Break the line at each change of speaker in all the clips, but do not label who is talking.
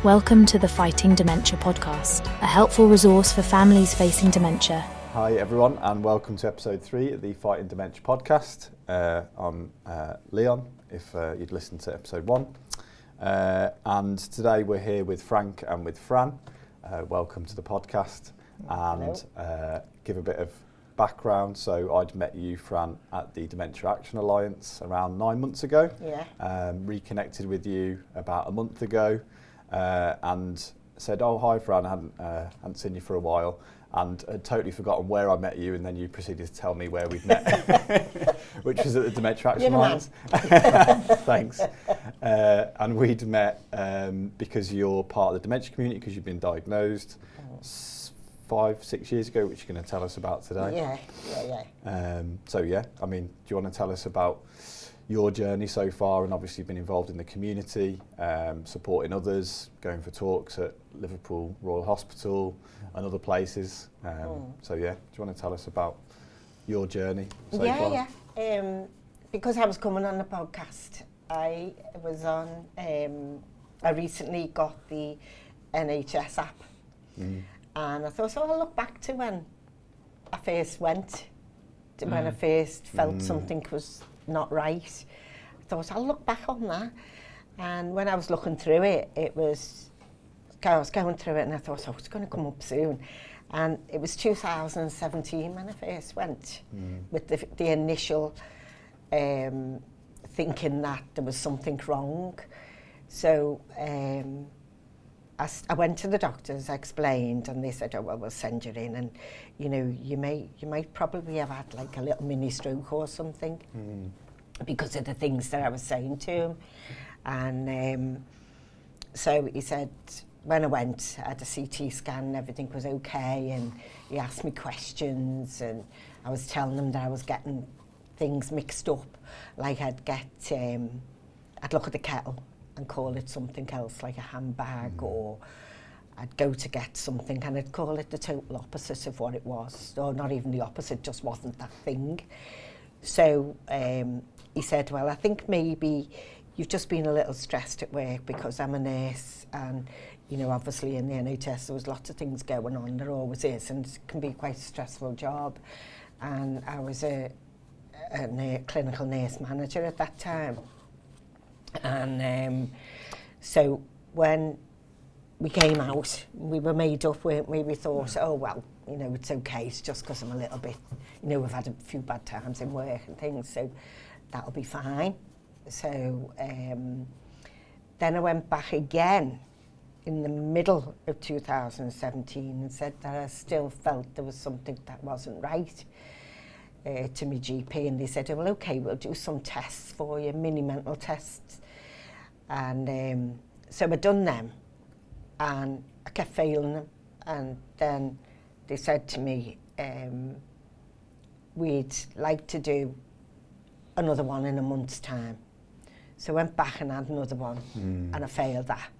Welcome to the Fighting Dementia Podcast, a helpful resource for families facing dementia.
Hi everyone, and welcome to episode 3 of the Fighting Dementia Podcast. I'm Leon, if you'd listened to episode 1. And today we're here with Frank and with Fran. Welcome to the podcast. And give a bit of background. So I'd met you, Fran, at the Dementia Action Alliance around 9 months ago.
Yeah.
Reconnected with you about a month ago. And said, "Oh, hi, Fran. I hadn't seen you for a while," and had totally forgotten where I met you. And then you proceeded to tell me where we'd met, which was at the Dementia Action Alliance. Thanks. And we'd met because you're part of the dementia community because you've been diagnosed 5-6 years ago, which you're going to tell us about today.
Yeah.
I mean, do you want to tell us about your journey so far, and obviously been involved in the community, supporting others, going for talks at Liverpool Royal Hospital and other places. Do you want to tell us about your journey so far?
Yeah. Because I was coming on the podcast, I was on, I recently got the NHS app. And I thought, I'll look back to when I first went, to when I first felt something was not right. I thought, I'll look back on that. And when I was looking through it, I was going through it and I thought, it's going to come up soon. And it was 2017 when I first went, with the initial thinking that there was something wrong. So I went to the doctors, I explained, and they said, we'll send you in, and you might probably have had like a little mini stroke or something because of the things that I was saying to him. And so he said, when I went, I had a CT scan and everything was okay, and he asked me questions, and I was telling him that I was getting things mixed up, like I'd look at the kettle and call it something else, like a handbag, or I'd go to get something and I'd call it the total opposite of what it was, or not even the opposite, just wasn't that thing. So he said, well, I think maybe you've just been a little stressed at work, because I'm a nurse, and obviously in the NHS there was lots of things going on, there always is, and it can be quite a stressful job. And I was a clinical nurse manager at that time. And so when we came out, we were made up, weren't we? We thought, it's okay, it's just because I'm a little bit, we've had a few bad times in work and things, so that'll be fine. So then I went back again in the middle of 2017 and said that I still felt there was something that wasn't right to my GP, and they said, well, okay, we'll do some tests for you, mini mental tests. And so I'd done them, and I kept failing them. And then they said to me, we'd like to do another one in a month's time. So I went back and had another one, and I failed that.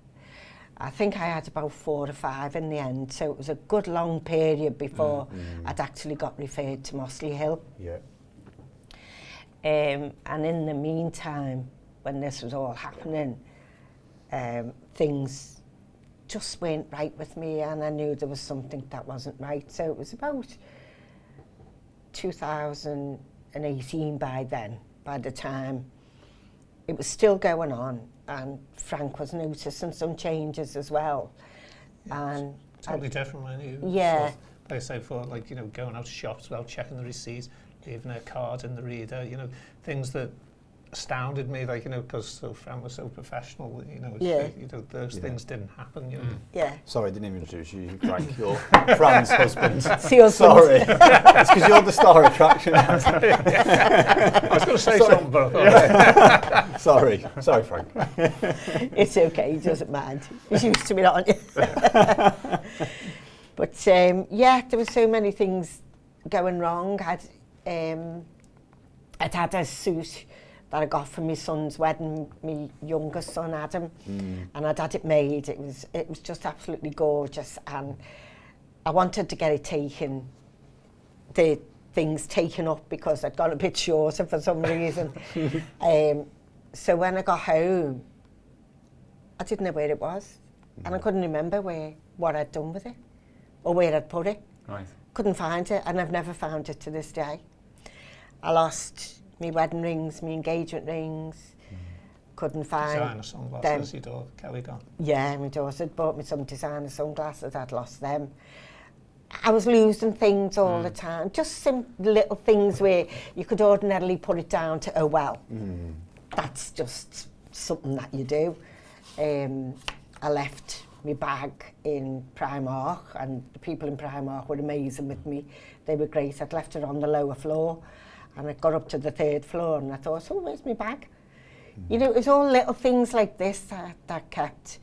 I think I had about 4 or 5 in the end, so it was a good long period before I'd actually got referred to Mossley Hill.
Yeah.
And in the meantime, when this was all happening, things just weren't right with me, and I knew there was something that wasn't right. So it was about 2018 by then, by the time it was still going on, and Frank was noticing some changes as well.
Yeah,
and
totally different when you
like
I say, for going out to shops without checking the receipts, leaving a card in the reader, things that astounded me, because Fran was so professional, those things didn't happen,
Yeah.
Sorry, I didn't even introduce you, Frank. You're Fran's husband.
Sorry.
It's because you're the star attraction.
I was going to say something, but I thought...
Sorry, Frank.
It's okay, he doesn't mind. He's used to it, aren't you? But there were so many things going wrong. I'd had a suit that I got for my son's wedding, my youngest son Adam, and I'd had it made. It was just absolutely gorgeous, and I wanted to get it taken, the things taken up, because I'd gone a bit shorter for some reason. So when I got home, I didn't know where it was. and I couldn't remember what I'd done with it or where I'd put it.
Right.
Couldn't find it, and I've never found it to this day. I lost my wedding rings, my engagement rings. Couldn't find
Designer sunglasses your daughter carried on.
Yeah, my daughter had bought me some designer sunglasses. I'd lost them. I was losing things all the time. Just some little things where you could ordinarily put it down to, oh well, that's just something that you do. I left my bag in Primark, and the people in Primark were amazing with me. They were great. I'd left it on the lower floor, and I got up to the 3rd floor, and I thought, oh, where's my bag? You know, it was all little things like this that kept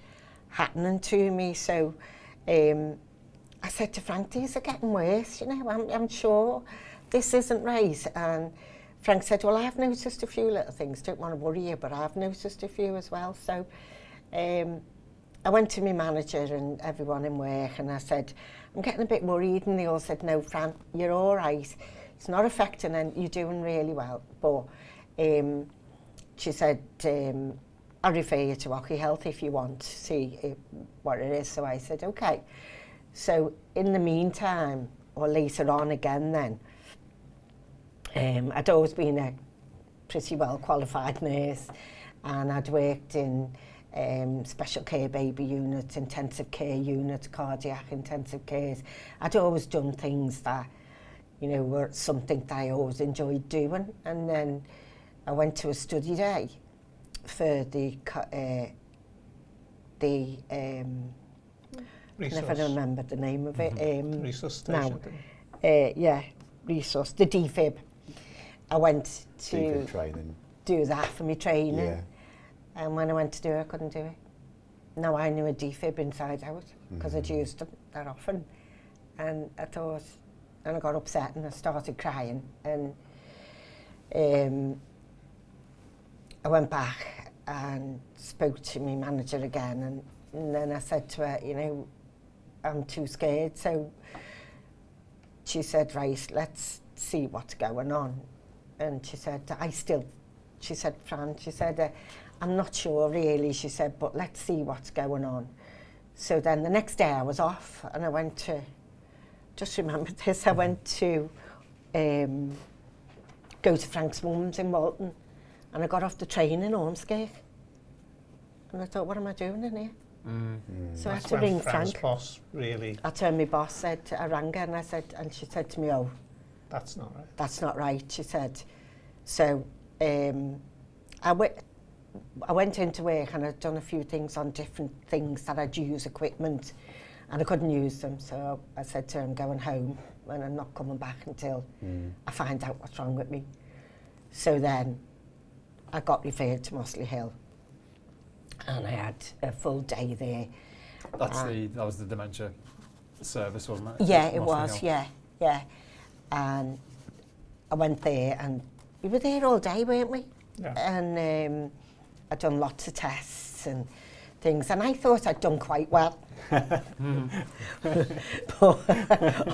happening to me. So I said to Frank, these are getting worse, you know, I'm sure this isn't right. And Frank said, well, I've noticed a few little things, don't want to worry you, but I've noticed a few as well. So I went to my manager and everyone in work, and I said, I'm getting a bit worried, and they all said, no, Fran, you're all right. It's not affecting, and you're doing really well. But she said, I'll refer you to Rocky Health if you want to see what it is. So I said, okay. So in the meantime, or later on again then, I'd always been a pretty well qualified nurse, and I'd worked in special care baby units, intensive care units, cardiac intensive cares. I'd always done things that, you know, were something that I always enjoyed doing. And then I went to a study day for the never remember the name of it.
Resuscitation.
Yeah, resource, the defib. I went to
defib training.
Do that for my training.
Yeah.
And when I went to do it, I couldn't do it. Now I knew a defib inside out because I'd used them that often. And I thought, and I got upset and I started crying. And I went back and spoke to my manager again, and then I said to her, you know, I'm too scared. So she said, right, let's see what's going on. And she said, she said, Fran, she said, I'm not sure really, she said, but let's see what's going on. So then the next day I was off, and I went to, just remember this, I went to go to Frank's mum's in Walton, and I got off the train in Ormskirk. And I thought, what am I doing in here? So I had to ring Frank.
Boss really.
That's when my boss said, I rang her, and I said, and she said to me, oh,
that's not right.
That's not right, she said. So I went into work, and I'd done a few things on different things that I'd use equipment, and I couldn't use them. So I said to her, I'm going home, and I'm not coming back until I find out what's wrong with me. So then I got referred to Mossley Hill, and I had a full day there.
That was the dementia service, wasn't it?
Yeah, it
Mossley
was,
Hill.
yeah. And I went there, and we were there all day, weren't we?
Yeah.
And I'd done lots of tests and things, and I thought I'd done quite well. But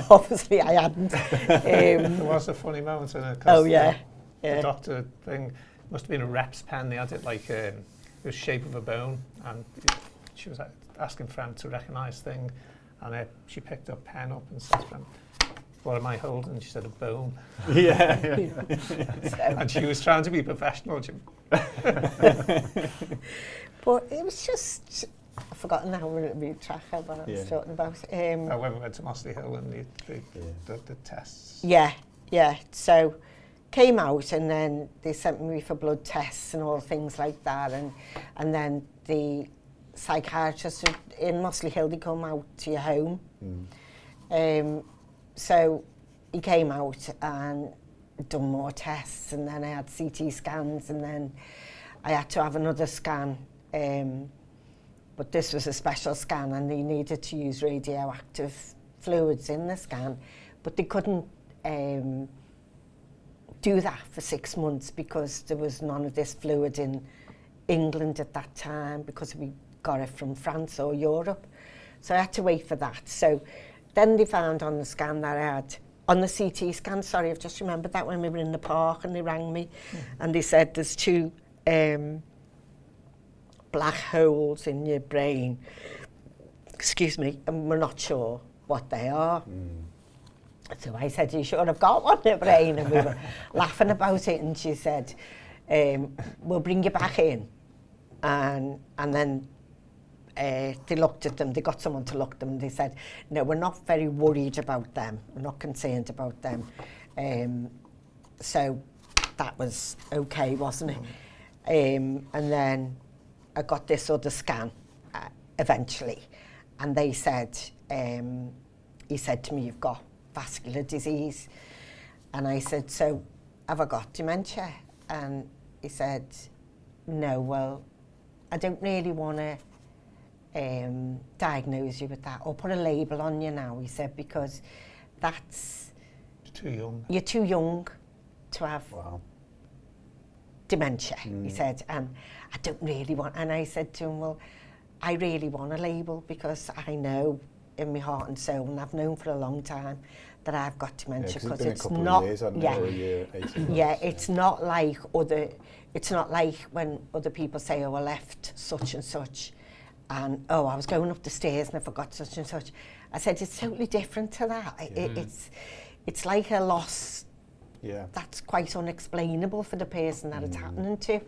obviously I hadn't.
There was a funny moment in it.
The
doctor thing must have been a rep's pen. They had it like it was shape of a bone, and she was asking Fran to recognise thing, and she picked a pen up and said, Fran, what am I holding? She said, a bone.
Yeah.
And she was trying to be professional.
But it was just, I've forgotten now what tracker what I was talking about.
When we went to Mossley Hill and the tests.
Yeah. So came out, and then they sent me for blood tests and all things like that, and then the psychiatrist in Mossley Hill, they come out to your home. So he came out and done more tests, and then I had CT scans, and then I had to have another scan. But this was a special scan, and they needed to use radioactive fluids in the scan, but they couldn't do that for 6 months because there was none of this fluid in England at that time, because we got it from France or Europe. So I had to wait for that. So then they found on the scan that I had, on the CT scan, sorry, I've just remembered that when we were in the park, and they rang me and they said there's 2 black holes in your brain, excuse me, and we're not sure what they are. So I said, you sure I've got one in the brain? And we were laughing about it, and she said, we'll bring you back in. And then they looked at them, they got someone to look at them, and they said, no, we're not very worried about them, we're not concerned about them. So that was okay, wasn't it? And then I got this other scan eventually, and they said, he said to me, you've got vascular disease. And I said, so have I got dementia? And he said, no, well, I don't really want to diagnose you with that or put a label on you now, he said, because that's...
Too young.
You're too young to have dementia, he said, and I don't really want... And I said to him, well, I really want a label because I know in my heart and soul, and I've known for a long time, that I've got dementia, because it's not...
Years, or a year, 18 months,
yeah, it's not like other... It's not like when other people say, oh, I left such and such, and, oh, I was going up the stairs and I forgot such and such. I said, it's totally different to that. It's like a loss that's quite unexplainable for the person that it's happening to.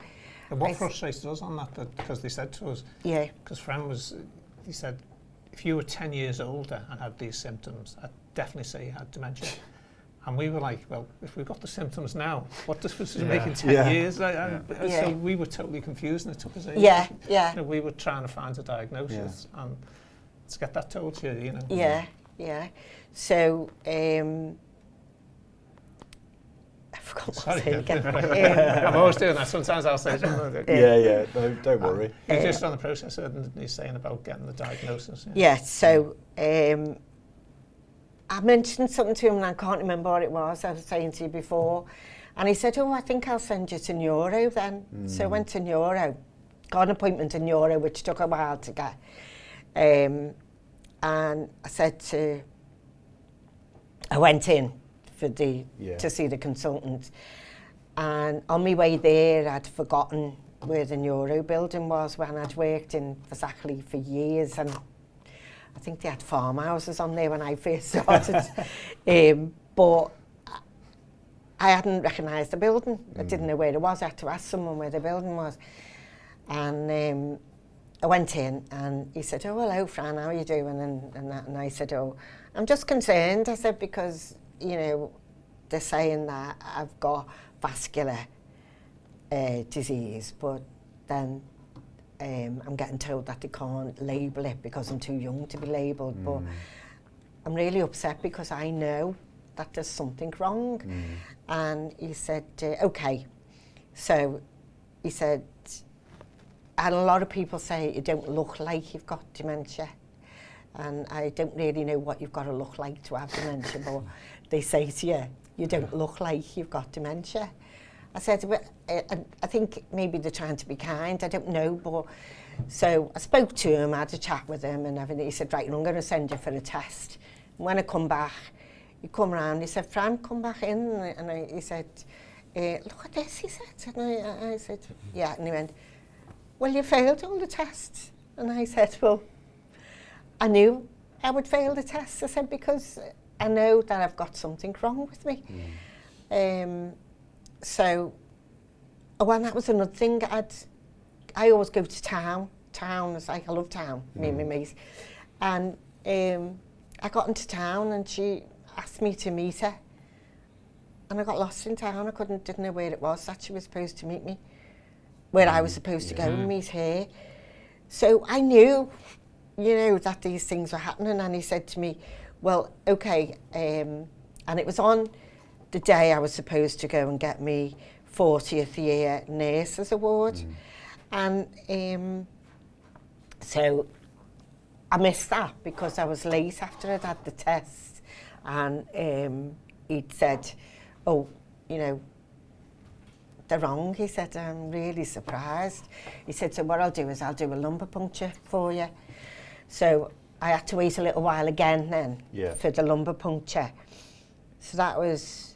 And what frustrated us on that, because they said to us, because Fran he said, if you were 10 years older and had these symptoms, I'd definitely say you had dementia. And we were like, well, if we've got the symptoms now, what difference does it make in 10 years? So we were totally confused, and it took us ages. You know, we were trying to find a diagnosis and to get that told to you, you know. So, I forgot what I was saying again. I'm always doing that. Sometimes I'll say something.
No, don't worry.
You're just on the process, and he's saying about getting the diagnosis.
So I mentioned something to him, and I can't remember what it was. I was saying to you before, and he said, "Oh, I think I'll send you to neuro then." So I went to neuro, got an appointment in neuro, which took a while to get. And I said I went in for to see the consultant, and on my way there I'd forgotten where the neuro building was when I'd worked in vascular for years, and I think they had farmhouses on there when I first started. But I hadn't recognised the building. I didn't know where it was. I had to ask someone where the building was. And I went in, and he said, "Oh, hello, Fran, how are you doing?" And I said, "Oh, I'm just concerned." I said, because, you know, they're saying that I've got vascular disease, but then I'm getting told that they can't label it because I'm too young to be labelled. But I'm really upset because I know that there's something wrong. And he said, okay. So he said, and a lot of people say you don't look like you've got dementia. And I don't really know what you've got to look like to have dementia, but they say to you, you don't look like you've got dementia. I said, well, I think maybe they're trying to be kind, I don't know, but... So I spoke to him, I had a chat with him and everything. He said, right, I'm going to send you for a test. And when I come back, he come round, he said, Fran, come back in. And he said, look at this, he said. And I said, yeah. And he went, well, you failed all the tests. And I said, well, I knew I would fail the tests. I said, because I know that I've got something wrong with me. So, and that was another thing. I always go to town. Town is like, I love town, me and my mates. And I got into town, and she asked me to meet her. And I got lost in town. I didn't know where it was that she was supposed to meet me, where I was supposed to go and meet her. So I knew, you know, that these things were happening. And he said to me, well, okay. And it was on the day I was supposed to go and get me 40th year nurses award. And so I missed that because I was late after I'd had the test. And he'd said, oh, you know, they're wrong. He said, I'm really surprised. He said, so what I'll do is I'll do a lumbar puncture for you. So I had to wait a little while again then for the lumbar puncture. So that was,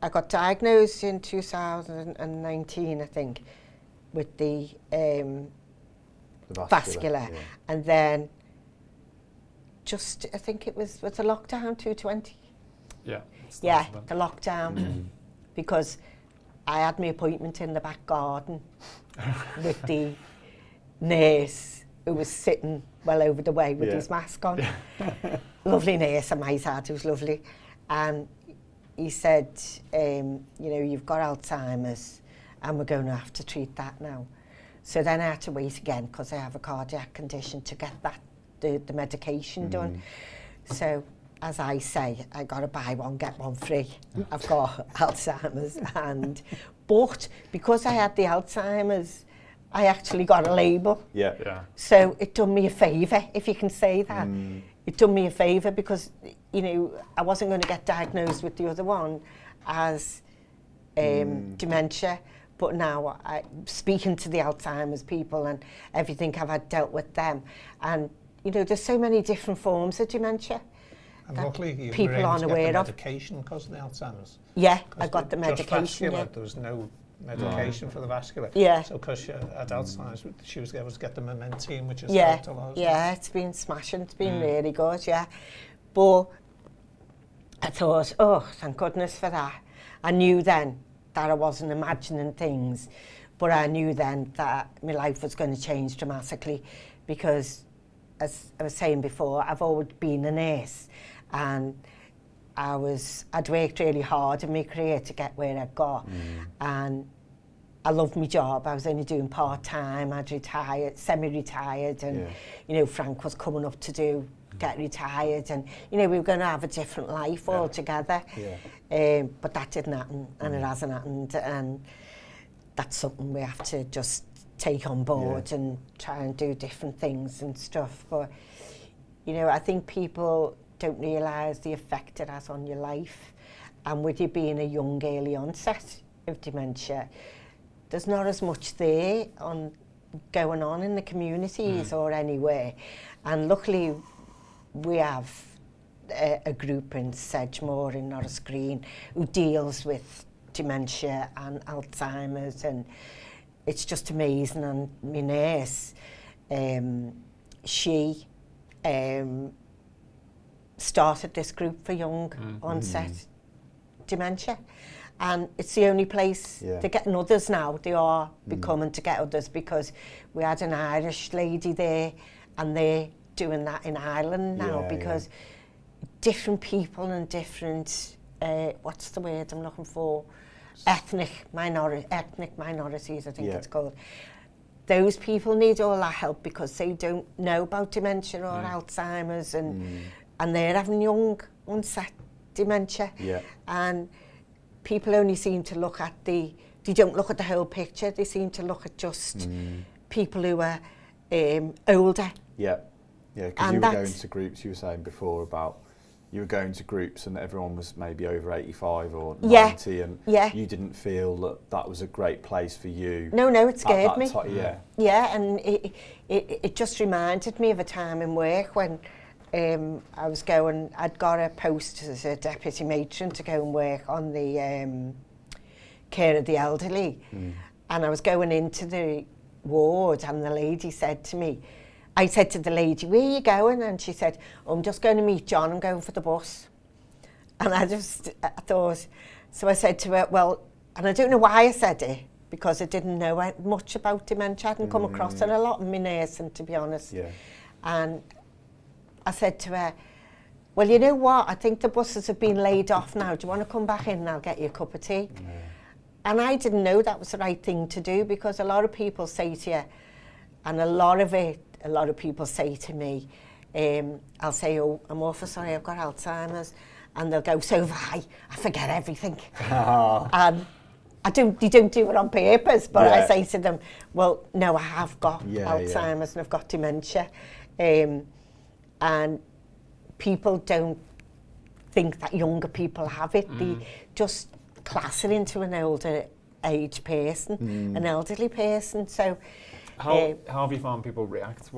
I got diagnosed in 2019, I think, with the vascular. And then just, I think it was the lockdown 2020?
Yeah.
Yeah, the lockdown. Because I had my appointment in the back garden with the nurse who was sitting well over the way with his mask on. Lovely nurse on my side, who was lovely. And he said, you know, you've got Alzheimer's and we're going to have to treat that now. So then I had to wait again because I have a cardiac condition to get that the medication done. So, as I say, I got to buy one, get one free. I've got Alzheimer's, but because I had the Alzheimer's, I actually got a label.
Yeah.
So it done me a favour, if you can say that. It done me a favour because, you know, I wasn't going to get diagnosed with the other one as dementia. But now, speaking to the Alzheimer's people and everything, I've had dealt with them. And, you know, there's so many different forms of dementia.
And luckily, you
people
were able
aren't
to
aware
get the
of.
Medication because of the Alzheimer's.
Yeah, I got the medication.
Vascular,
yeah.
there was no medication for the vascular.
Yeah.
So because she had Alzheimer's, she was able to get the momentum, which is
Yeah,
helped a lot.
yeah, it's been smashing. It's been really good, yeah. But I thought, oh, thank goodness for that. I knew then that I wasn't imagining things, but I knew then that my life was going to change dramatically because, as I was saying before, I've always been a nurse and I'd worked really hard in my career to get where I got, and I loved my job. I was only doing part-time, I'd retired, semi-retired, and you know, Frank was coming up to get retired, and you know, we were going to have a different life altogether. But that didn't happen, and it hasn't happened, and that's something we have to just take on board and try and do different things and stuff. But you know, I think people don't realise the effect it has on your life, and with you being a young early onset of dementia, there's not as much there going on in the communities or anywhere. And luckily we have a group in Sedgemoor in Norris Green who deals with dementia and Alzheimer's, and it's just amazing. And my nurse, she started this group for young onset dementia, and it's the only place they're getting others now. They are becoming to get others, because we had an Irish lady there and they're doing that in Ireland now, because different people and different what's the word I'm looking for, ethnic minorities, I think it's called. Those people need all that help because they don't know about dementia or Alzheimer's, and they're having young onset dementia. And people only seem to look at they don't look at the whole picture. They seem to look at just people who are older.
Because you were going to groups, you were saying before about you were going to groups and everyone was maybe over 85 or 90, and you didn't feel that that was a great place for you.
No, it scared me.
And
it just reminded me of a time in work when I'd got a post as a deputy matron to go and work on the care of the elderly, and I was going into the ward, and the lady said to me, I said to the lady, where are you going? And she said, I'm just going to meet John, I'm going for the bus. And I thought, so I said to her, well, and I don't know why I said it, because I didn't know much about dementia. I hadn't come across it a lot in my nursing, to be honest. And I said to her, well, you know what, I think the buses have been laid off now. Do you want to come back in and I'll get you a cup of tea? And I didn't know that was the right thing to do, because a lot of people say to you, and a lot of people say to me, I'll say, oh, I'm awful sorry, I've got Alzheimer's. And they'll go, so have I forget everything. And they don't do it on purpose, but I say to them, well, no, I have got Alzheimer's and I've got dementia. And people don't think that younger people have it. They just class it into an older age person, an elderly person. So
how have you found people react?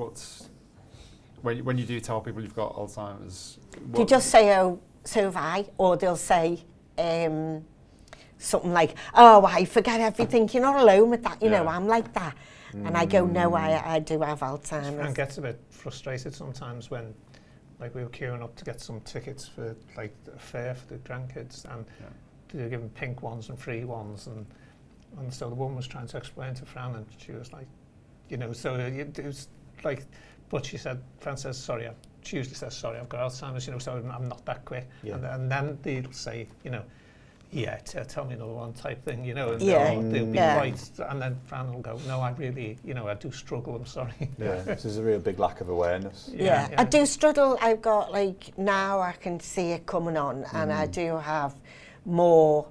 When you do tell people you've got Alzheimer's?
They just say, oh, so have I, or they'll say something like, oh, I forget everything, you're not alone with that, you know, I'm like that. And I go, no, I do have Alzheimer's.
Fran gets a bit frustrated sometimes when like we were queuing up to get some tickets for like a fair for the grandkids, and they were giving pink ones and free ones, and so the woman was trying to explain to Fran, and she was like, you know, so it was like, but she said, Fran says, sorry, she usually says, sorry, I've got Alzheimer's, you know, so I'm not that quick.
Yeah.
And then they'll say, you know, yeah, tell me another one type thing, you know, and they'll be quite, and then Fran will go, no, I really, you know, I do struggle, I'm sorry.
Yeah, so there's a real big lack of awareness.
Yeah, I do struggle. I've got, like, now I can see it coming on, and I do have more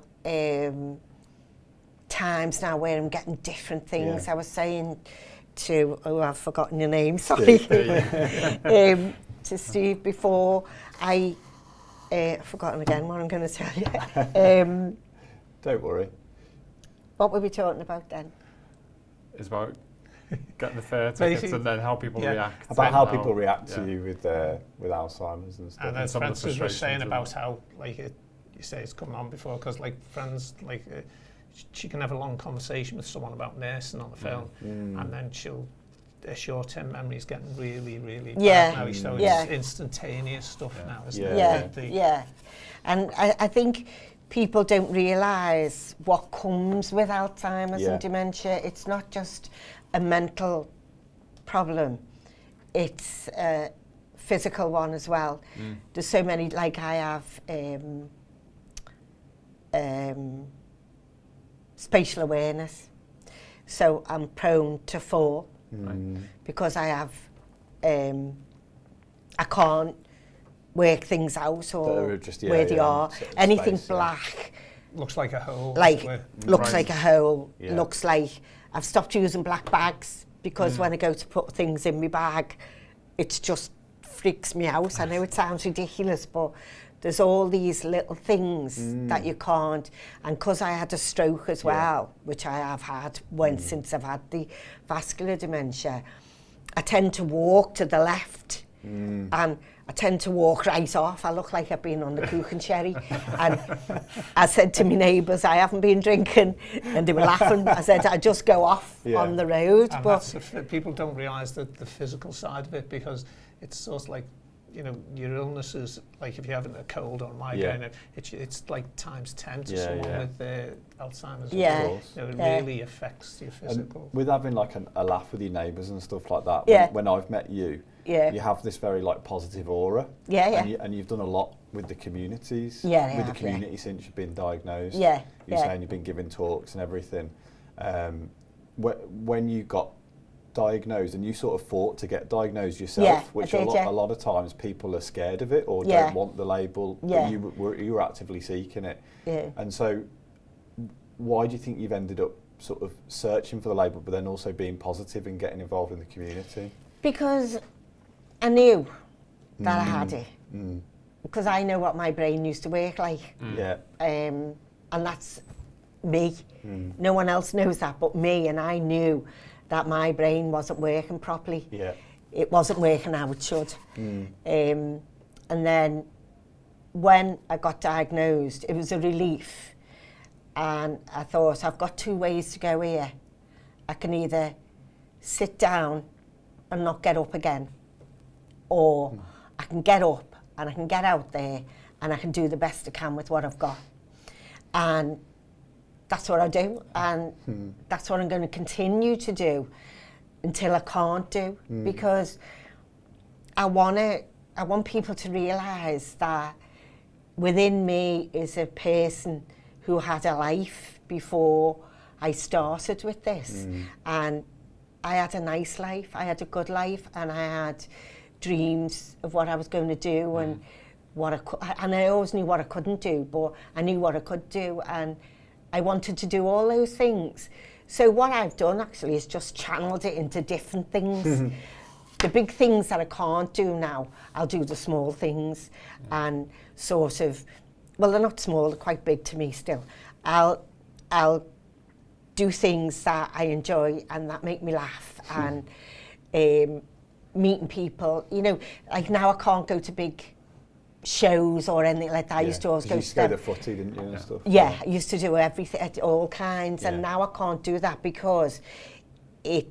times now where I'm getting different things. I was saying to, I've forgotten your name, sorry, to Steve before, I've forgotten again what I'm going to tell you.
Don't worry.
What were we talking about then?
It's about getting the fair tickets and then how people react.
About how people react to you with Alzheimer's and stuff.
And then
some of the
Francis was saying
frustrations
about how, like, you say it's come on before, because, like, friends, like, she can have a long conversation with someone about nursing on the phone, and then their short-term memory is getting really, really bad now. So it's instantaneous stuff now, isn't it?
Yeah. And I think people don't realise what comes with Alzheimer's and dementia. It's not just a mental problem, it's a physical one as well. There's so many, like I have spatial awareness, so I'm prone to fall because I have I can't work things out or just, where they are. Anything space, black
looks like a hole.
Looks like a hole. Looks like I've stopped using black bags because when I go to put things in my bag, it just freaks me out. I know it sounds ridiculous, but there's all these little things that you can't. And because I had a stroke as well, which I have had since I've had the vascular dementia, I tend to walk to the left and I tend to walk right off. I look like I've been on the Kuchen cherry. And I said to my neighbours, I haven't been drinking. And they were laughing. I said, I just go off on the road.
And
but
people don't realise the physical side of it, because it's sort of like, you know, your illness is like if you're having a cold or a migraine, it's like times 10 to someone with Alzheimer's. You know, it really affects your physical.
And with having like a laugh with your neighbours and stuff like that, when I've met you, you have this very like positive aura. And you've done a lot with the communities. With the community since you've been diagnosed. You're saying you've been giving talks and everything. When you got diagnosed, and you sort of fought to get diagnosed yourself, which a lot of times people are scared of it or don't want the label, but you were actively seeking it. And so why do you think you've ended up sort of searching for the label but then also being positive and getting involved in the community?
Because I knew that I had it. Because I know what my brain used to work like. And that's me. No one else knows that but me, and I knew that my brain wasn't working properly. It wasn't working how it should. And then when I got diagnosed, it was a relief. And I thought, I've got two ways to go here. I can either sit down and not get up again, or I can get up and I can get out there and I can do the best I can with what I've got. And that's what I do, and that's what I'm going to continue to do until I can't do, because I want people to realise that within me is a person who had a life before I started with this, and I had a nice life, I had a good life, and I had dreams of what I was going to do and what I could, and I always knew what I couldn't do, but I knew what I could do, and I wanted to do all those things. So what I've done actually is just channeled it into different things. The big things that I can't do now, I'll do the small things and sort of, well, they're not small, they're quite big to me still. I'll do things that I enjoy and that make me laugh and meeting people. You know, like now I can't go to big shows or anything like that. I used to always go to
the footy, didn't you, and stuff?
I used to do everything, all kinds, and now I can't do that because I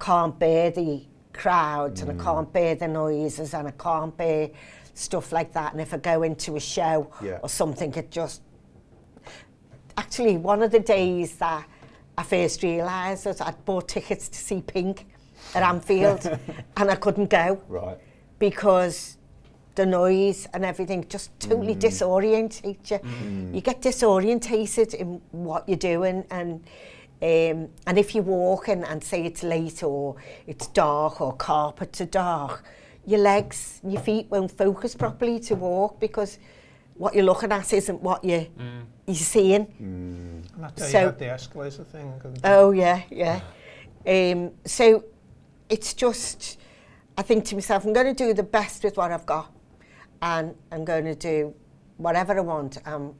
can't bear the crowds and I can't bear the noises and I can't bear stuff like that. And if I go into a show or something, it just... Actually, one of the days that I first realised was I'd bought tickets to see Pink at Anfield and I couldn't go.
Right.
Because the noise and everything just totally disorientates you. You get disorientated in what you're doing, and if you're walking and say it's late or it's dark or carpets are dark, your legs and your feet won't focus properly to walk because what you're looking at isn't what you're seeing.
And that day you had the escalator thing.
Oh yeah. So it's just, I think to myself, I'm going to do the best with what I've got, and I'm going to do whatever I want and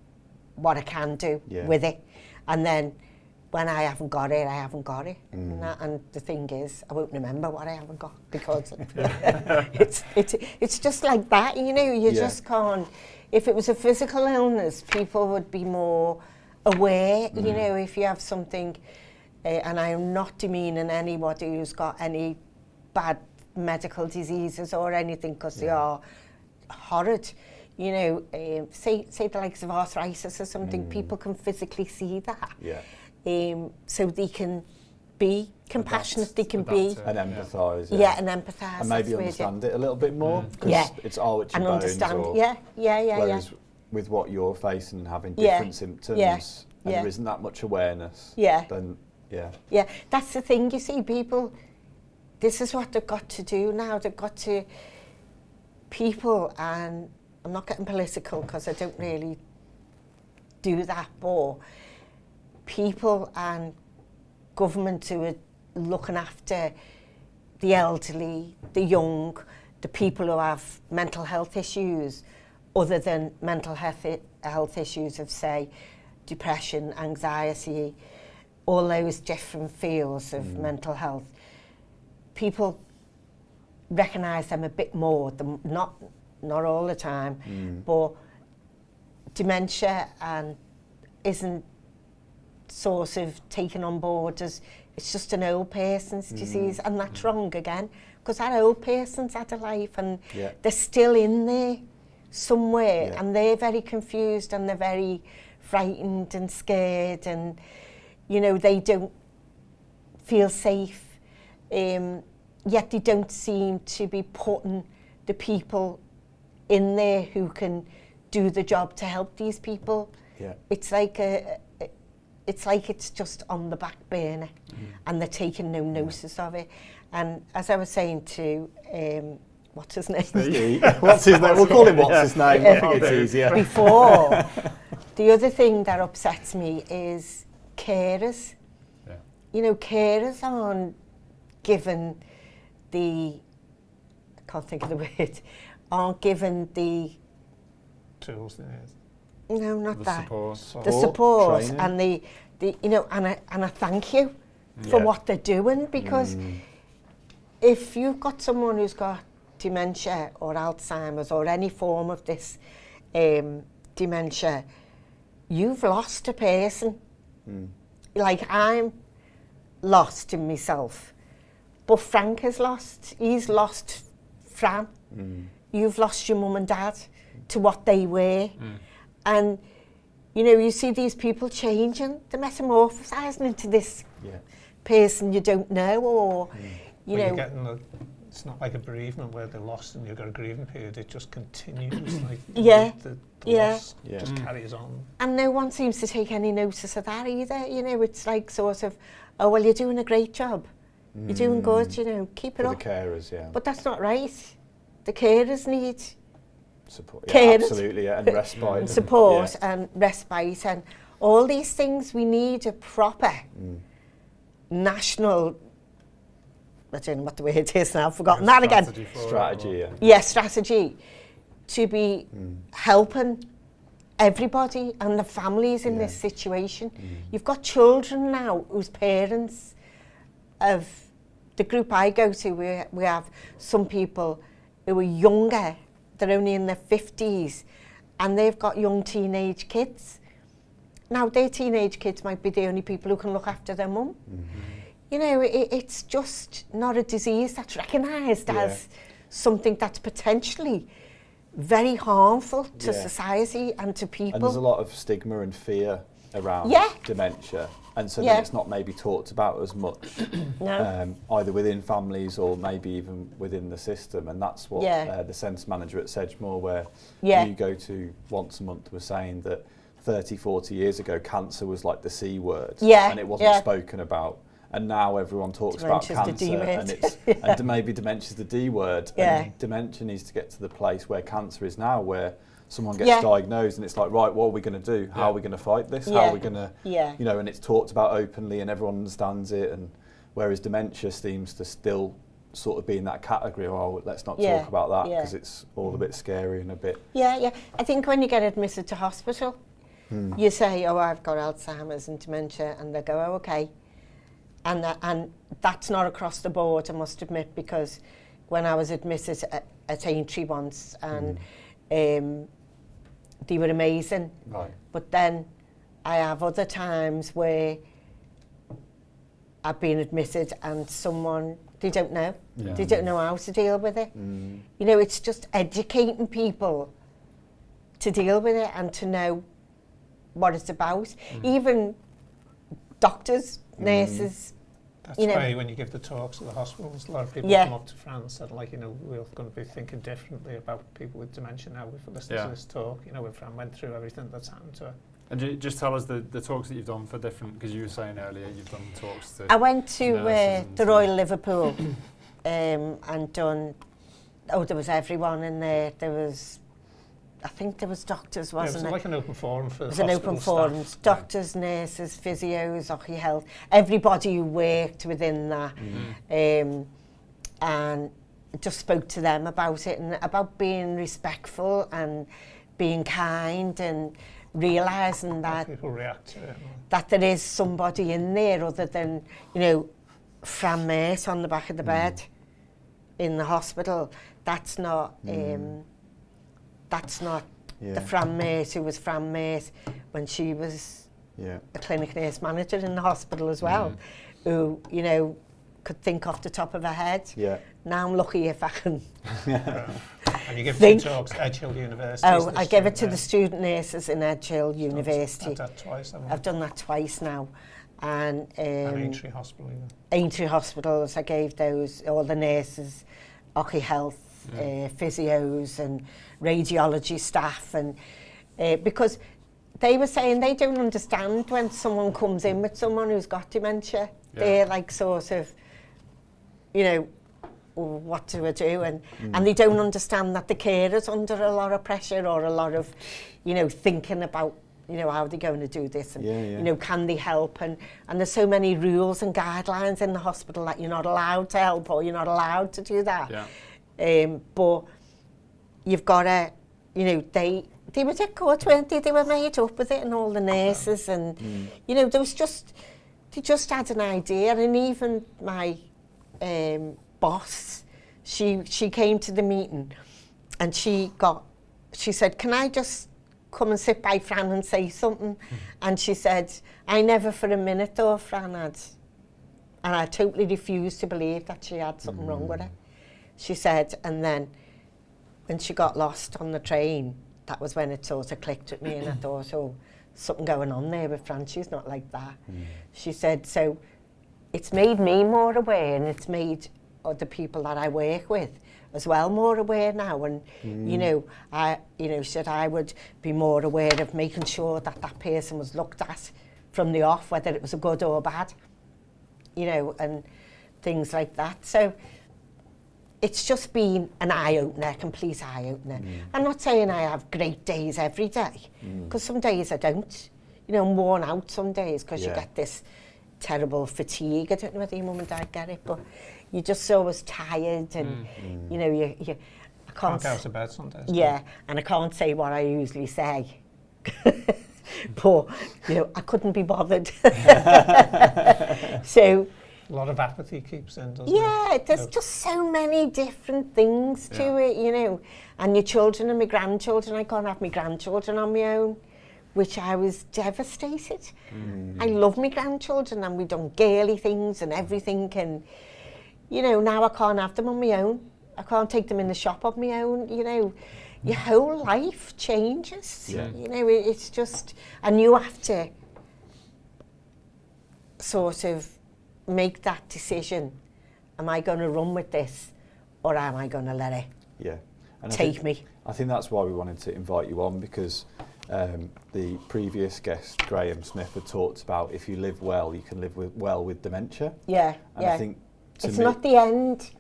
what I can do with it. And then when I haven't got it, I haven't got it. And the thing is, I won't remember what I haven't got because it's just like that, you know. You just can't. If it was a physical illness, people would be more aware, you know, if you have something. And I am not demeaning anybody who's got any bad medical diseases or anything, because they are horrid. You know, say the likes of arthritis or something, people can physically see that. So they can be compassionate, they can be...
And empathise.
And empathise.
And maybe understand it a little bit more, because it's all it's your
and
bones.
Understand,
whereas with what you're facing and having different symptoms, and there isn't that much awareness, then...
Yeah, that's the thing, you see, people, this is what they've got to do now. They've got to, people, and I'm not getting political because I don't really do that, but people and government who are looking after the elderly, the young, the people who have mental health issues, other than mental health issues of, say, depression, anxiety, all those different fields of mental health, people recognise them a bit more, not all the time, but dementia and isn't sort of taken on board as it's just an old person's disease, and that's wrong again, because that old person's had a life and they're still in there somewhere, and they're very confused and they're very frightened and scared, and you know, they don't feel safe, yet they don't seem to be putting the people in there who can do the job to help these people. It's like it's just on the back burner, and they're taking no notice of it. And as I was saying to what's his name?
What's his name? We'll call him what's his name. I think it's easier.
Before, the other thing that upsets me is carers. You know, carers aren't given the, I can't think of the word, aren't given the
tools.
No, not
The
that.
support.
The support
training.
and the you know, and I thank you for what they're doing, because if you've got someone who's got dementia or Alzheimer's or any form of this dementia, you've lost a person. Like, I'm lost in myself, but Frank has lost. He's lost Fran. You've lost your mum and dad to what they were. And, you know, you see these people changing, they're metamorphosizing into this person you don't know, or, you know...
You're getting it's not like a bereavement where they're lost and you've got a grieving period, it just continues. Like the loss just carries on.
And no one seems to take any notice of that either. You know, it's like sort of, oh, well, you're doing a great job. You're doing good, you know, keep it
For
up.
the carers,
But that's not right. The carers need
support.
Carers.
Absolutely, and respite.
and support and respite and all these things. We need a proper national, I don't know what the word is now, I've forgotten that again.
Strategy,
Strategy to be helping everybody and the families in this situation. You've got children now whose parents of the group I go to, we have some people who are younger, they're only in their 50s, and they've got young teenage kids. Now, their teenage kids might be the only people who can look after their mum. you know, it's just not a disease that's recognised as something that's potentially very harmful to society and to people.
And there's a lot of stigma and fear around dementia, and so then it's not maybe talked about as much, either within families or maybe even within the system. And that's what the centre manager at Sedgemoor, where you go to once a month, was saying that 30, 40 years ago, cancer was like the C word, and it wasn't spoken about. And now everyone talks about cancer, and it's and maybe dementia's the D word. And dementia needs to get to the place where cancer is now, where someone gets diagnosed and it's like, right, what are we going to do? How are we going to fight this? How are we going to, you know, and it's talked about openly and everyone understands it. And whereas dementia seems to still sort of be in that category, oh, let's not talk about that because it's all a bit scary and a bit.
I think when you get admitted to hospital, you say, oh, I've got Alzheimer's and dementia, and they go, oh, okay. And that's not across the board, I must admit, because when I was admitted at Aintree once, and they were amazing. Right. But then I have other times where I've been admitted and someone, they don't know. Yeah. They don't know how to deal with it. You know, it's just educating people to deal with it and to know what it's about. Even doctors, nurses.
That's
you know,
why when you give the talks at the hospitals, a lot of people come up to Fran and said, like, you know, we're going to be thinking differently about people with dementia now. We've listened to this talk, you know, when Fran went through everything that's happened to her. And
just tell us the talks that you've done for different, because you were saying earlier you've done talks to...
I went to the Royal Liverpool and done, there was everyone in there. There was, I think there was doctors, wasn't
it? It was like an open forum for
hospital staff. It was an open forum. Doctors, nurses, physios, Occy Health, everybody who worked within that. And just spoke to them about it and about being respectful and being kind and realising that
people react to it.
That there is somebody in there other than, you know, Fran Mate on the back of the bed in the hospital. That's not the Fran Mate who was Fran Mate when she was a clinic nurse manager in the hospital as well, who, you know, could think off the top of her head. Now I'm lucky if I can.
And you give two talks at Edge Hill University.
Oh, I give it to the student nurses in Edge Hill University.
I've done that twice.
I've done that twice now. And
Aintree Hospital.
Aintree Hospitals, I gave those, all the nurses, Occy Health, physios and radiology staff. And because they were saying they don't understand when someone comes in with someone who's got dementia. They're like sort of, you know, what do I do? And they don't understand that the carer's under a lot of pressure or a lot of, you know, thinking about, you know, how they're going to do this and, you know, can they help? And there's so many rules and guidelines in the hospital that you're not allowed to help or you're not allowed to do that. But you've got to, you know, they were at court, weren't they? They were made up with it and all the nurses and, you know, they just had an idea. And even my boss, she came to the meeting and she said, can I just come and sit by Fran and say something? And she said, I never for a minute thought Fran had, and I totally refused to believe that she had something wrong with her. She said, and then when she got lost on the train, that was when it sort of clicked with me and I thought, oh, something going on there with Fran, she's not like that. She said, so it's made me more aware and it's made other people that I work with as well more aware now. And, you know, she said I would be more aware of making sure that that person was looked at from the off, whether it was a good or bad, you know, and things like that. So it's just been an eye-opener, a complete eye-opener. I'm not saying I have great days every day, because some days I don't. You know, I'm worn out some days because you get this terrible fatigue. I don't know whether your mum and dad get it, but you're just always tired and, you know, you I
can't go out of bed some days.
And I can't say what I usually say. But, you know, I couldn't be bothered. So...
A lot of apathy keeps in, doesn't it?
There's just so many different things to it, you know. And your children and my grandchildren, I can't have my grandchildren on my own which I was devastated. I love my grandchildren and we done girly things and everything, and you know, now I can't have them on my own. I can't take them in the shop on my own, you know. Your whole life changes, you know, it's just, and you have to sort of make that decision. Am I going to run with this, or am I going to let it take me?
I think that's why we wanted to invite you on, because the previous guest, Graham Smith, had talked about if you live well, you can live well with dementia.
Yeah,
and I think
it's not the end.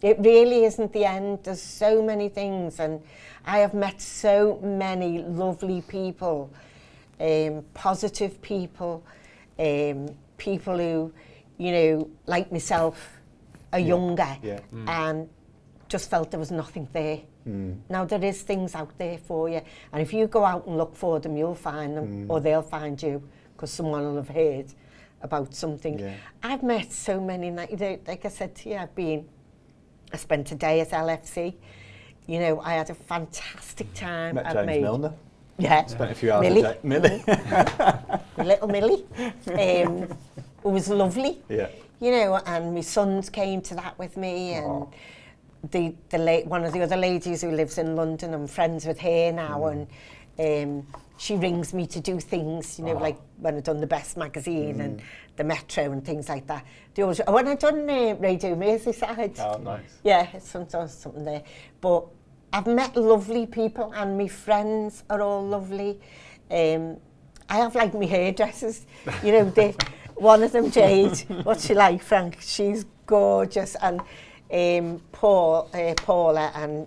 It really isn't the end. There's so many things, and I have met so many lovely people, positive people, people who, you know, like myself, are younger and just felt there was nothing there. Now there is things out there for you, and if you go out and look for them, you'll find them, or they'll find you, because someone will have heard about something. I've met so many, like I said to you, I spent a day at LFC. You know, I had a fantastic time.
Met James Milner.
Yeah.
Spent a few hours
Millie.
with Millie.
Little Millie. It was lovely.
Yeah.
You know, and my sons came to that with me, and one of the other ladies who lives in London, I'm friends with her now, and she rings me to do things, you know, like when I've done the Best magazine and the Metro and things like that. When I've done Radio Merseyside.
Oh, nice.
Yeah, it's something there. But I've met lovely people, and my friends are all lovely. I have like my hairdressers, you know, one of them, Jade, what's she like, Frank? She's gorgeous. And Paula and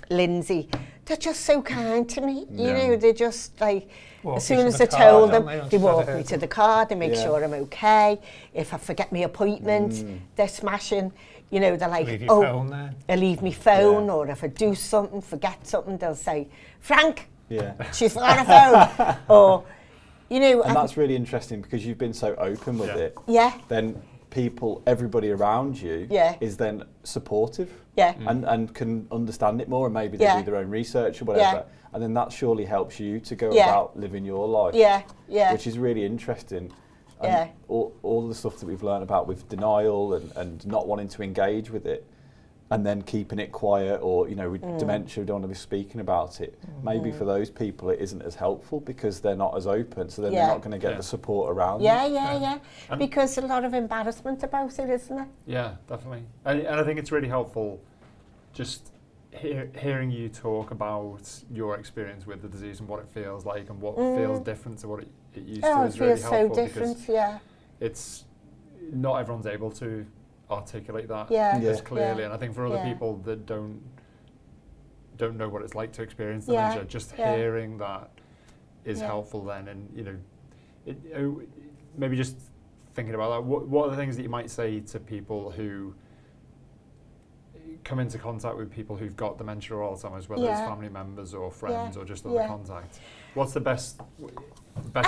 Lindsay, they're just so kind to me. You know, they're just like, as soon as I told them, they walk me to the car, they make sure I'm okay. If I forget my appointment, they're smashing. You know, they're like, I leave me phone, or if I do something, forget something, they'll say, Frank, she's got a phone. Or, you know.
And that's really interesting, because you've been so open with it.
Yeah.
Then everybody around you is then supportive and can understand it more, and maybe they do their own research or whatever, and then that surely helps you to go about living your life, which is really interesting. And all the stuff that we've learned about with denial and not wanting to engage with it, and then keeping it quiet, or, you know, with dementia, we don't want to be speaking about it. Maybe for those people it isn't as helpful, because they're not as open, so then they're not going to get the support around them. Because a lot of embarrassment about it, isn't it?
Yeah, definitely. And I think it's really helpful just hearing you talk about your experience with the disease and what it feels like, and what feels different to what it used to, is really helpful.
Oh, it feels so different,
it's not everyone's able to articulate that as clearly, and I think for other people that don't know what it's like to experience dementia, just hearing that is helpful then. And, you know, maybe just thinking about that, what are the things that you might say to people who come into contact with people who've got dementia or Alzheimer's, whether it's family members or friends or just other contacts? What's the best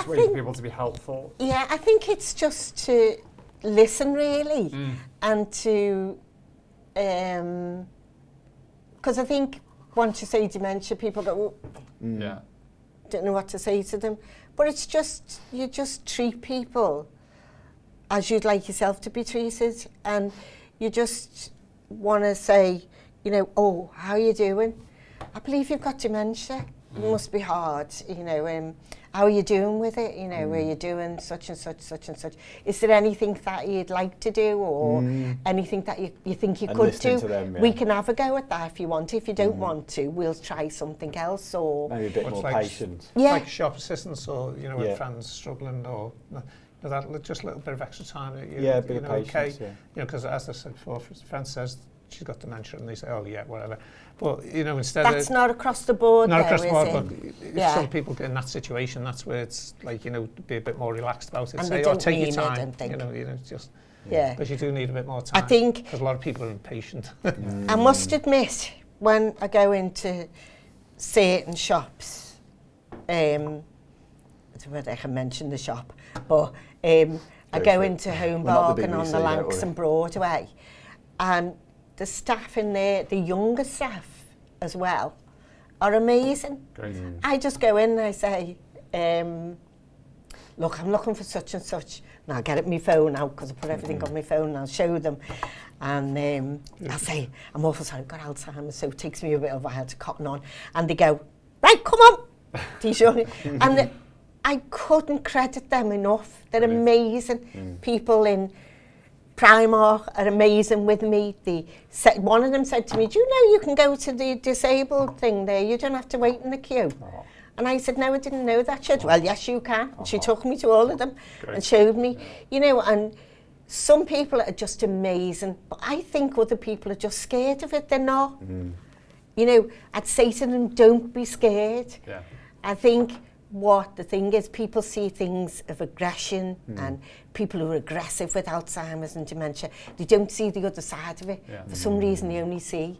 way for people to be helpful?
Yeah, I think it's just to listen, really, and to, because I think once you say dementia, people go, don't know what to say to them. But it's just, you just treat people as you'd like yourself to be treated, and you just want to say, you know, oh, how are you doing? I believe you've got dementia. It must be hard, you know. How are you doing with it? You know, are you doing such and such, such and such? Is there anything that you'd like to do, or anything that you think you could do?
Them,
we can have a go at that if you want. If you don't want to, we'll try something else, or
maybe a bit more patience.
Like shop assistants, or, you know, when Fran's struggling, or that just a little bit of extra time. A bit of patience. You know, because as I said before, Fran says she's got dementia, and they say, oh yeah, whatever. But, you know, instead
that's not across the board.
Not across the board, but if some people get in that situation, that's where it's like, you know, be a bit more relaxed about it.
And
say,
don't
take your
mean
time.
it, and
you know, just
because
you do need a bit more time.
I think
because a lot of people are impatient.
I must admit, when I go into certain shops, I don't know whether I can mention the shop, but I go into Home Bargain on the Lancs and Broadway, and the staff in there, the younger staff as well, are amazing.
Great.
I just go in and I say, look, I'm looking for such and such. And I'll get it my phone out because I put everything on my phone and I'll show them. And I'll say, I'm awful sorry, I've got Alzheimer's, so it takes me a bit of a while to cotton on. And they go, right, come on. And I couldn't credit them enough. They're amazing. People in Primark are amazing with me. One of them said to me, do you know you can go to the disabled thing there? You don't have to wait in the queue. Oh. And I said, no, I didn't know that. She said, well, yes, you can. She took me to all of them and showed me, and some people are just amazing. But I think other people are just scared of it. They're not. I'd say to them, don't be scared. Yeah. I think what the thing is, people see things of aggression and people who are aggressive with Alzheimer's and dementia, they don't see the other side of it. Yeah. For some reason, they only see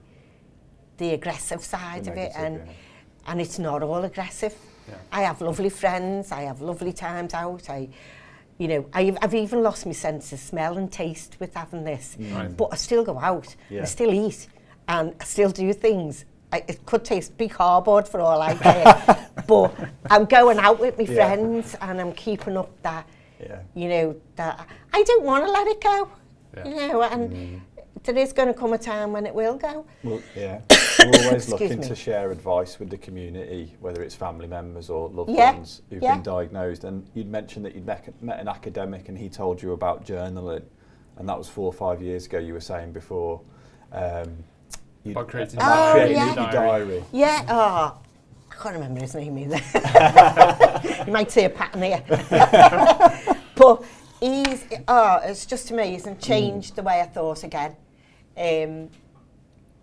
the aggressive side of it, and it's not all aggressive. Yeah. I have lovely friends, I have lovely times out. I've even lost my sense of smell and taste with having this, but I still go out, I still eat, and I still do things. It could taste big cardboard for all I care, but I'm going out with my friends and I'm keeping up that, that I don't want to let it go, and there is going to come a time when it will go. Well,
we're always looking to share advice with the community, whether it's family members or loved ones who've been diagnosed. And you'd mentioned that you'd met an academic and he told you about journaling, and that was 4 or 5 years ago, you were saying before.
About creating
your diary.
Yeah, I can't remember his name either. You might see a pattern here. But it's just amazing, changed the way I thought again.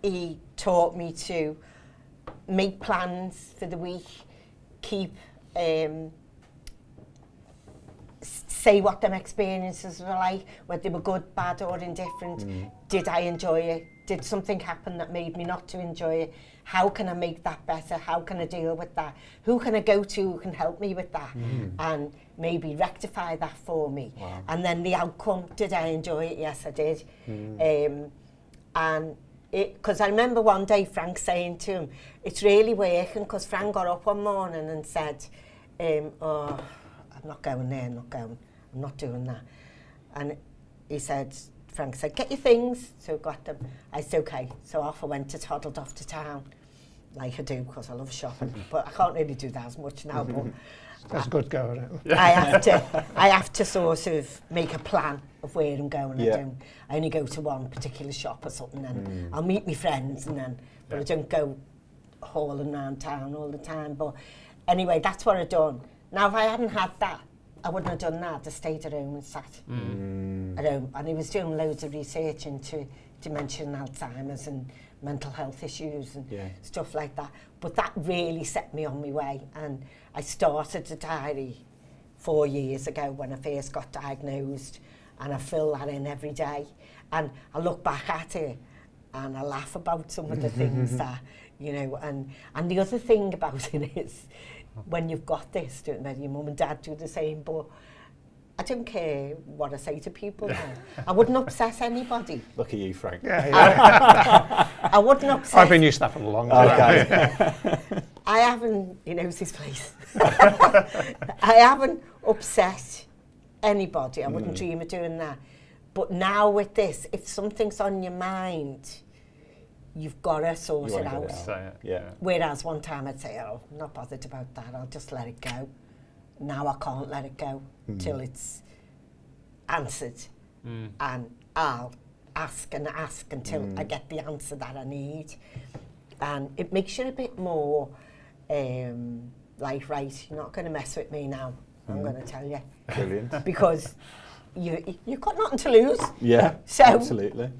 He taught me to make plans for the week, keep, say what them experiences were like, whether they were good, bad or indifferent. Did I enjoy it? Did something happen that made me not to enjoy it? How can I make that better? How can I deal with that? Who can I go to who can help me with that? And maybe rectify that for me. Wow. And then the outcome, did I enjoy it? Yes, I did. And because I remember one day Frank saying to him, it's really working, because Fran got up one morning and said, I'm not going there, I'm not doing that. And he said, Frank said, get your things. So I got them. I said, okay. So off I went, toddled off to town, like I do, because I love shopping. But I can't really do that as much now. But
that's good going.
I have to sort of make a plan of where I'm going. I only go to one particular shop or something, and I'll meet my friends, but I don't go hauling around town all the time. But anyway, that's what I've done. Now, if I hadn't had that, I wouldn't have done that. I stayed at home and sat at home. And he was doing loads of research into dementia and Alzheimer's and mental health issues and stuff like that. But that really set me on my way. And I started the diary 4 years ago when I first got diagnosed. And I fill that in every day. And I look back at it and I laugh about some of the things that, and the other thing about it is, when you've got this, don't know, your mum and dad do the same, but I don't care what I say to people. I wouldn't upset anybody.
Look at you, Frank.
I wouldn't upset.
I've been used to that for a long time.
Okay.
I haven't, he knows his place. I haven't upset anybody. I wouldn't dream of doing that. But now with this, if something's on your mind, you've got to sort it out. Whereas one time I'd say, I'm not bothered about that, I'll just let it go. Now I can't let it go till it's answered. And I'll ask and ask until I get the answer that I need. And it makes you a bit more like, right, you're not going to mess with me now, I'm going to tell you.
Brilliant.
Because you've got nothing to lose.
Yeah, so, absolutely.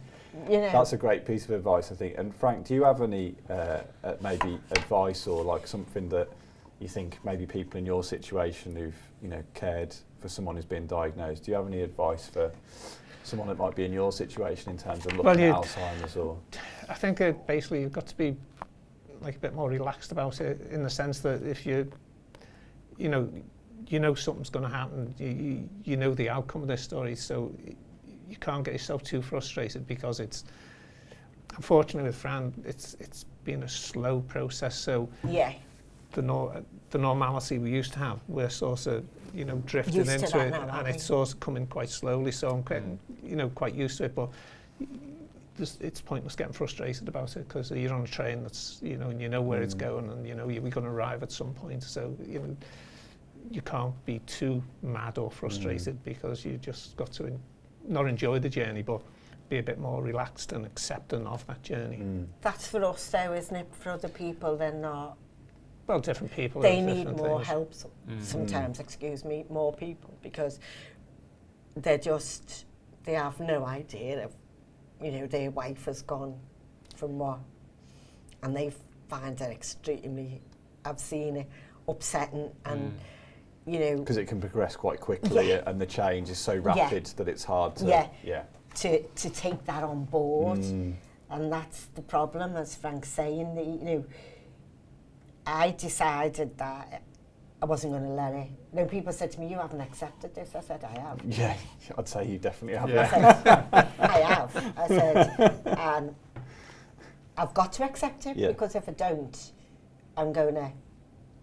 That's a great piece of advice, I think. And Frank, do you have any maybe advice or like something that you think maybe people in your situation who've cared for someone who's been diagnosed, do you have any advice for someone that might be in your situation in terms of looking at Alzheimer's? Or
I think basically you've got to be like a bit more relaxed about it, in the sense that if you know something's going to happen, you know the outcome of this story, so you can't get yourself too frustrated, because unfortunately with Fran, it's been a slow process. So the normality we used to have, we're sort of, you know, drifting into it, and it's sort of coming quite slowly. So I'm getting, you know, quite used to it. But it's pointless getting frustrated about it, because you're on a train that's, you know, and you know where it's going, and you know you're going to arrive at some point. So you know, you can't be too mad or frustrated, because you just got to not enjoy the journey, but be a bit more relaxed and accepting of that journey.
That's for us though, isn't it? For other people, they're not.
Well, different people.
They need more help sometimes, more people, because they have no idea of, you know, their wife has gone from what, and they find it extremely, I've seen it, upsetting, and you know,
because it can progress quite quickly, and the change is so rapid that it's hard to
to take that on board, and that's the problem, as Frank's saying. You know, I decided that I wasn't going to let it. You know, people said to me, "You haven't accepted this." I said, "I have."
Yeah, I'd say you definitely have.
I said, I have. I said, and I've got to accept it, because if I don't, I'm going to,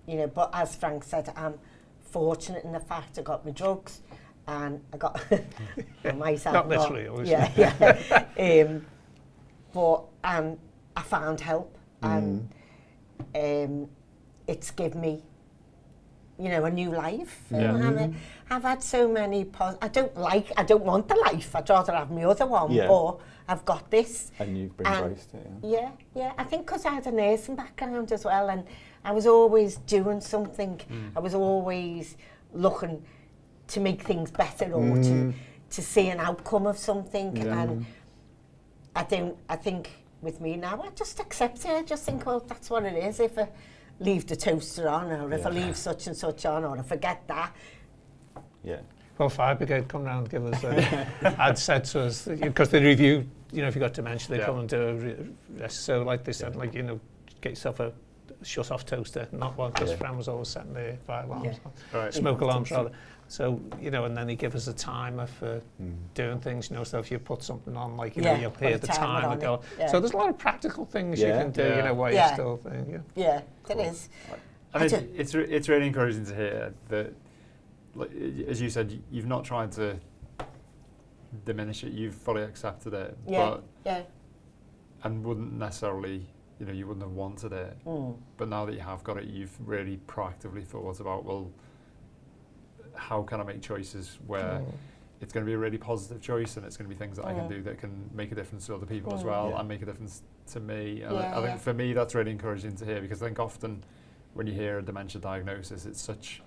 you know. But as Frank said, I'm fortunate in the fact I got my drugs, and I got myself.
Not literally, obviously.
Yeah. But I found help, and it's given me, you know, a new life. And I've had so many I don't want the life. I'd rather have my other one, but I've got this.
And you've embraced it.
Yeah. I think because I had a nursing background as well, and I was always doing something. I was always looking to make things better, or to see an outcome of something. And I think with me now, I just accept it. I just think, well, that's what it is. If I leave the toaster on, or if I leave such and such on, or I forget that. Yeah.
Well, Fire Brigade come round, give us I'd said to us, because they review, you know, if you've got dementia, they come and do a rest. So like they said, like, you know, get yourself a shut-off toaster, not one, because Fran was always setting the fire alarms, smoke alarms rather. So, you know, and then he gives us a timer for doing things, you know, so if you put something on, like, you know, you'll hear the timer go. So there's a lot of practical things you can do, you know, while you're still thinking.
Yeah, it is.
And it's really encouraging to hear that, like, as you said, you've not tried to diminish it, you've fully accepted it. And wouldn't necessarily, you know, you wouldn't have wanted it. But now that you have got it, you've really proactively thought about, well, how can I make choices where it's going to be a really positive choice, and it's going to be things that I can do that can make a difference to other people as well, and make a difference to me. And I think for me, that's really encouraging to hear, because I think often when you hear a dementia diagnosis, it's such,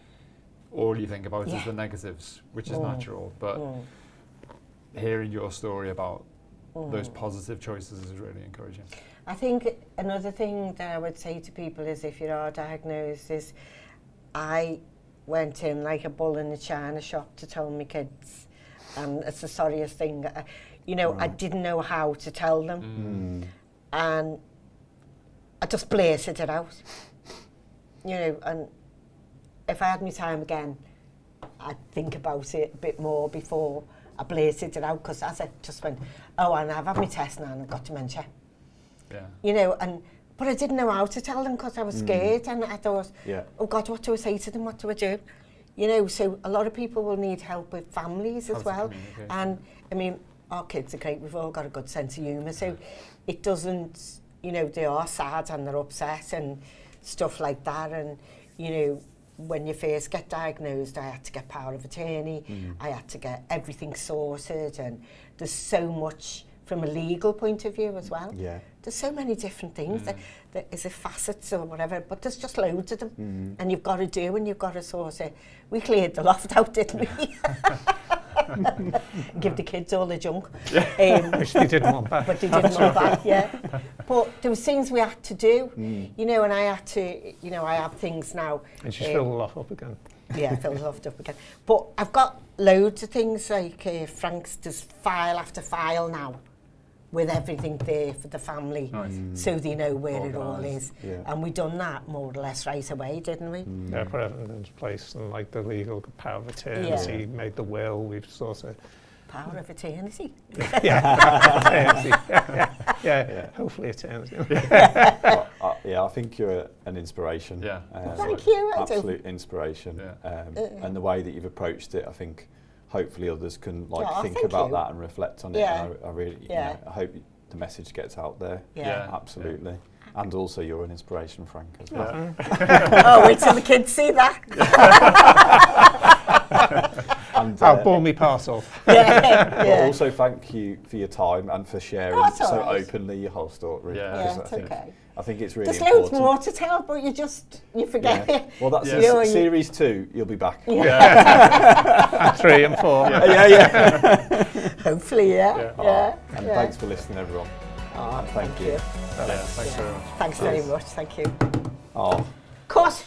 all you think about is the negatives, which is natural. But hearing your story about those positive choices is really encouraging.
I think another thing that I would say to people is, if you are diagnosed, is I went in like a bull in a china shop to tell my kids, and it's the sorriest thing. You know, I didn't know how to tell them, and I just blurted it out. You know, and if I had my time again, I'd think about it a bit more before I blurted it out, because as I just went, oh, and I've had my test now and I've got dementia. You know, but I didn't know how to tell them, because I was scared, and I thought, oh God, what do I say to them? What do I do? You know, so a lot of people will need help with families as well. And I mean, our kids are great. We've all got a good sense of humour. So it doesn't, you know, they are sad and they're upset and stuff like that. And, you know, when you first get diagnosed, I had to get power of attorney. I had to get everything sorted. And there's so much from a legal point of view as well. There's so many different things. There is a facets or whatever, but there's just loads of them. And you've got to do, and you've got to sort of, we cleared the loft out, didn't we? Give the kids all the junk.
Which they didn't want back.
But they didn't want back, But there was things we had to do, you know, and I had to, you know, I have things now.
And she's filled the loft up again.
Filled the loft up again. But I've got loads of things, like Frank's does file after file now, with everything there for the family, so they know where it all is. And we done that more or less right away, didn't we?
Yeah, put everything into place, and like the legal power of attorney, made the will, we've sort of
Power of eternity.
Yeah, hopefully eternity.
I think you're an inspiration.
Yeah.
Thank you.
Absolute inspiration.
Yeah.
And the way that you've approached it, I think hopefully others can think
thank
about
you.
that and reflect on it.
Yeah.
And I really,
Yeah.
I hope the message gets out there.
Yeah.
Absolutely. And also you're an inspiration, Frank, as well.
Oh, wait till the kids see that.
And,
I'll bore me parcel.
But also thank you for your time and for sharing
That's
so
all right.
openly your whole story.
Yeah.
Yeah,
'Cause
it's okay.
I think it's really
There's
important.
loads more to tell, but you forget
Yeah.
it.
Well, that's
Yeah.
series 2. You'll be back.
And 3 and 4.
Yeah.
Hopefully, yeah.
And thanks for listening, everyone.
Oh,
Thank you.
Thanks very much.
Thanks very much. Thank you.
Oh.
Cut.